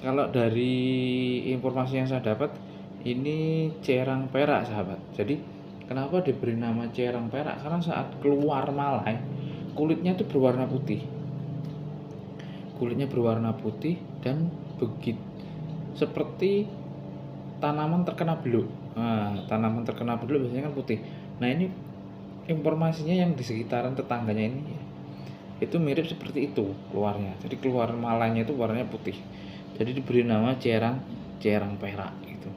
Kalau dari informasi yang saya dapat, ini cerang perak sahabat. Jadi kenapa diberi nama cerang perak? Karena saat keluar malai, kulitnya itu berwarna putih. Kulitnya berwarna putih dan begitu seperti tanaman terkena beluk. Nah, tanaman terkena beluk biasanya kan putih. Nah, ini informasinya yang di sekitaran tetangganya ini itu mirip seperti itu keluarnya. Jadi keluar malainya itu warnanya putih. Jadi diberi nama cerang perak gitu.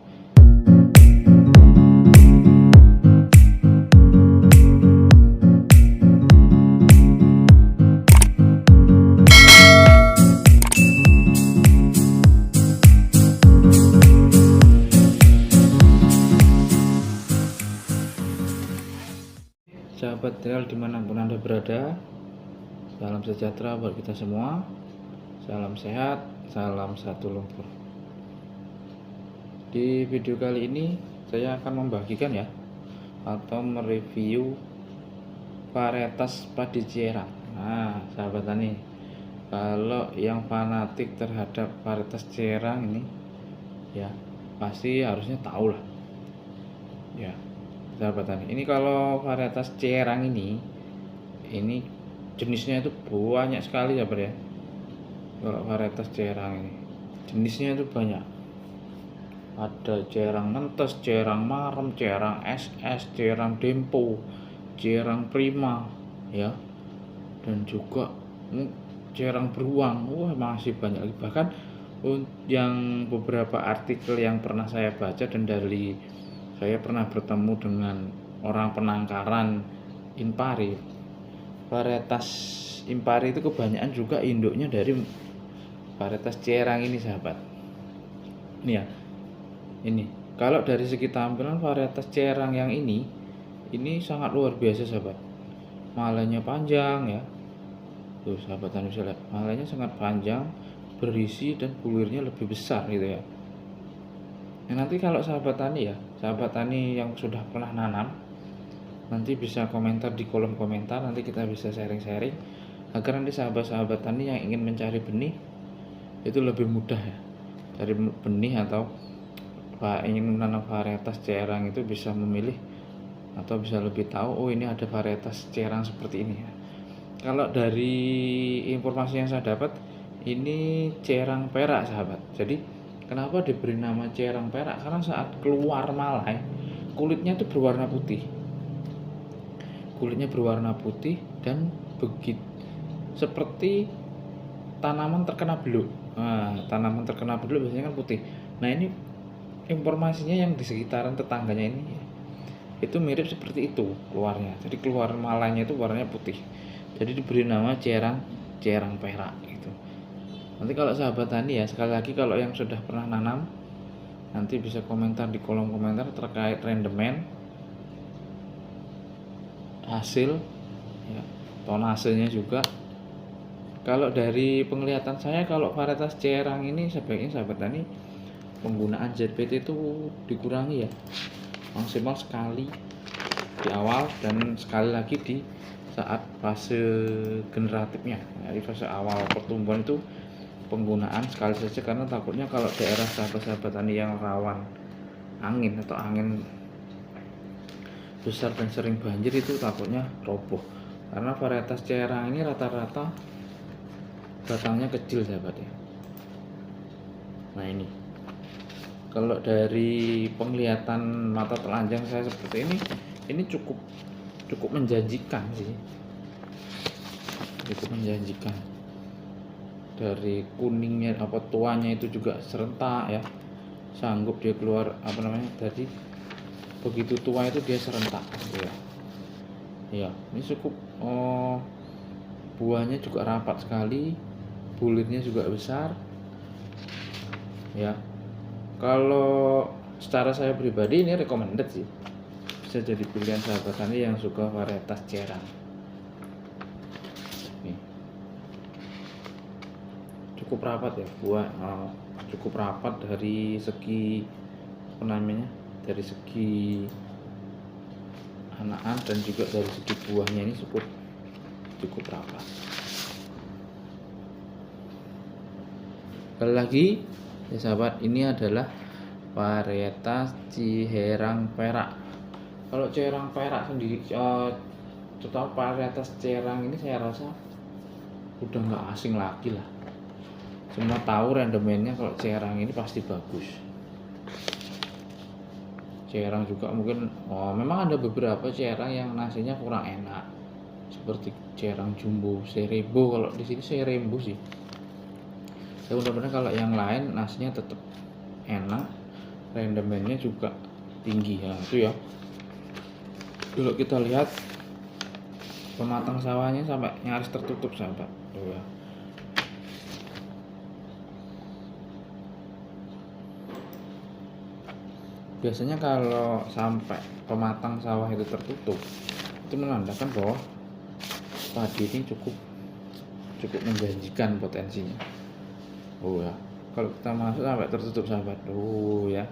Sahabat Real dimanapun Anda berada, salam sejahtera buat kita semua. Salam sehat, salam satu lumpur. Di video kali ini saya akan membagikan ya, atau mereview varietas padi cerang. Nah, sahabat tani, kalau yang fanatik terhadap varietas cerang ini ya pasti harusnya tahu lah ya, sahabat tani. Ini kalau varietas cerang ini jenisnya itu banyak sekali sahabat ya. Kalau varietas cerang ini jenisnya itu banyak. Ada cerang mentes, cerang marem, cerang SS, cerang dempo, cerang prima ya, dan juga cerang beruang. Wah, masih banyak. Bahkan yang beberapa artikel yang pernah saya baca dan dari saya pernah bertemu dengan orang penangkaran impari, varietas impari itu kebanyakan juga induknya dari varietas cerang ini sahabat. Ini ya, ini kalau dari segi tampilan varietas cerang yang ini sangat luar biasa sahabat. Malainya panjang ya, tuh sahabat tani bisa lihat, malainya sangat panjang, berisi, dan bulirnya lebih besar gitu ya. Nah, nanti kalau sahabat tani yang sudah pernah nanam, nanti bisa komentar di kolom komentar, nanti kita bisa sharing-sharing agar nanti sahabat-sahabat tani yang ingin mencari benih itu lebih mudah ya, cari benih atau ingin menanam varietas cerang itu bisa memilih atau bisa lebih tahu, oh ini ada varietas cerang seperti ini ya. Kalau dari informasi yang saya dapat, ini cerang perak sahabat. Jadi kenapa diberi nama cerang perak? Karena saat keluar malai, kulitnya itu berwarna putih. Kulitnya berwarna putih dan begitu seperti tanaman terkena beluk. Nah, tanaman terkena beluk biasanya kan putih. Nah, ini informasinya yang di sekitaran tetangganya ini itu mirip seperti itu keluarnya. Jadi keluar malainya itu warnanya putih. Jadi diberi nama cerang perak gitu. Nanti kalau sahabat tani ya, sekali lagi kalau yang sudah pernah nanam, nanti bisa komentar di kolom komentar terkait rendemen, hasil ya, tonasenya juga. Kalau dari penglihatan saya, kalau varietas cerang ini sebaiknya sahabat tani penggunaan ZPT itu dikurangi ya, maksimal sekali di awal dan sekali lagi di saat fase generatifnya. Jadi fase awal pertumbuhan itu penggunaan sekali saja, karena takutnya kalau daerah sahabat-sahabat tani yang rawan angin atau angin besar dan sering banjir itu takutnya roboh, karena varietas cerang ini rata-rata batangnya kecil sahabat ya. Nah, kalau dari penglihatan mata telanjang saya seperti ini cukup menjanjikan sih, cukup menjanjikan. Dari kuningnya apa tuanya itu juga serentak ya, sanggup dia keluar tadi begitu tua itu dia serentak ya. Ya, ini cukup buahnya juga rapat sekali, bulirnya juga besar ya. Kalau secara saya pribadi ini recommended sih, bisa jadi pilihan sahabat tani yang suka varietas cerang. Nih, cukup rapat ya buah, cukup rapat dari segi dari segi anakan dan juga dari segi buahnya ini cukup rapat. Sekali lagi Ya sahabat, ini adalah varietas Ciherang Perak. Kalau Ciherang Perak sendiri, terutama varietas Ciherang ini saya rasa udah nggak asing lagi lah. Semua tahu rendemennya kalau Ciherang ini pasti bagus. Ciherang juga mungkin, memang ada beberapa Ciherang yang nasinya kurang enak, seperti Ciherang Jumbo, Serebo. Kalau di sini Serebo sih. Ya mudah-mudahan kalau yang lain nasinya tetap enak, rendemennya juga tinggi ya. Itu ya. Kalau kita lihat pematang sawahnya sampai nyaris tertutup sahabat. Tuh ya. Biasanya kalau sampai pematang sawah itu tertutup, itu menandakan bahwa padi ini cukup menjanjikan potensinya. Oh ya, kalau kita masuk sampai tertutup sahabat. Oh ya.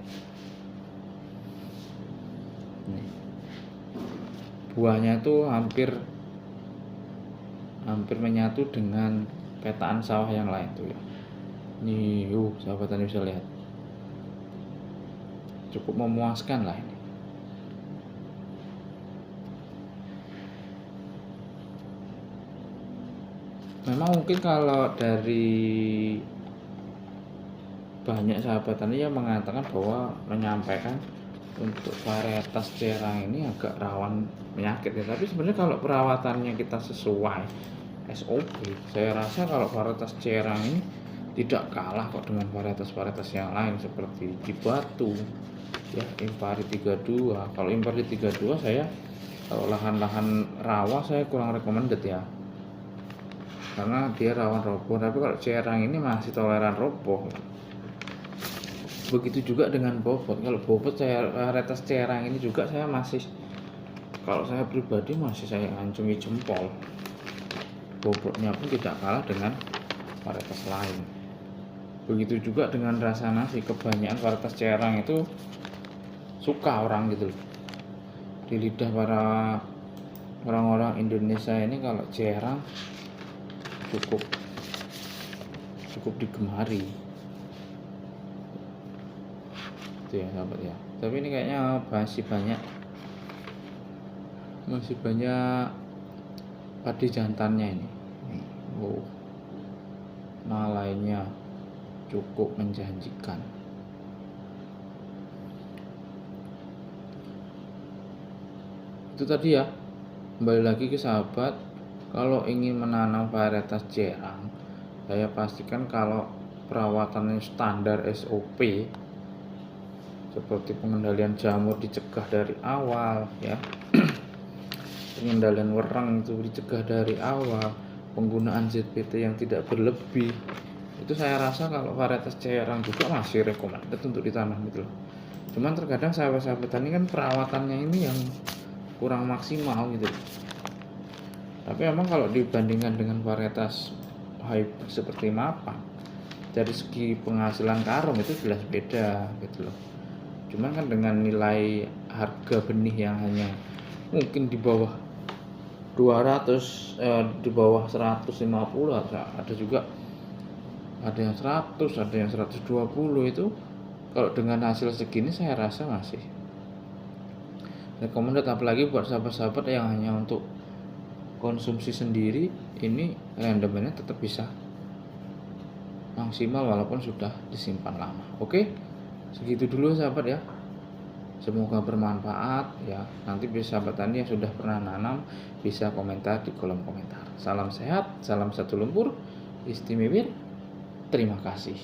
Nih. Buahnya itu hampir menyatu dengan petaan sawah yang lain tuh ya. Nih, sahabat tani bisa lihat. Cukup memuaskan lah ini. Memang mungkin kalau dari banyak sahabat tani yang mengatakan bahwa menyampaikan untuk varietas Ciherang ini agak rawan penyakit ya, tapi sebenarnya kalau perawatannya kita sesuai SOP, saya rasa kalau varietas Ciherang ini tidak kalah kok dengan varietas yang lain seperti Cibatu ya, Impari 32. Kalau Impari 32 saya kalau lahan-lahan rawa saya kurang recommended ya, karena dia rawan roboh. Tapi kalau Ciherang ini masih toleran roboh. Begitu juga dengan bobot. Kalau bobot varietas Ciherang ini juga saya masih, kalau saya pribadi masih saya acungi jempol. Bobotnya pun tidak kalah dengan varietas lain. Begitu juga dengan rasa nasi. Kebanyakan varietas Ciherang itu suka orang gitu. Di lidah para orang-orang Indonesia ini kalau Ciherang cukup digemari. Ya sahabat ya, tapi ini kayaknya masih banyak padi jantannya ini. Nalainya cukup menjanjikan. Itu tadi ya, kembali lagi ke sahabat, kalau ingin menanam varietas Ciherang, saya pastikan kalau perawatannya standar SOP seperti pengendalian jamur dicegah dari awal ya, pengendalian wereng itu dicegah dari awal, penggunaan ZPT yang tidak berlebih, itu saya rasa kalau varietas Ciherang juga masih recommended untuk ditanam gitu loh. Cuman terkadang sahabat-sahabat tani kan perawatannya ini yang kurang maksimal gitu loh. Tapi memang kalau dibandingkan dengan varietas hybrid seperti Mapan, dari segi penghasilan karung itu jelas beda gitu loh. Cuman kan dengan nilai harga benih yang hanya mungkin di bawah 200, di bawah 150, ada juga ada yang 100, ada yang 120, itu kalau dengan hasil segini saya rasa masih recommended. Apalagi buat sahabat-sahabat yang hanya untuk konsumsi sendiri, ini rendemennya tetap bisa maksimal walaupun sudah disimpan lama. Oke, segitu dulu sahabat ya, semoga bermanfaat ya. Nanti bisa sahabat tani yang sudah pernah nanam bisa komentar di kolom komentar. Salam sehat, salam satu lumpur, istimewa, terima kasih.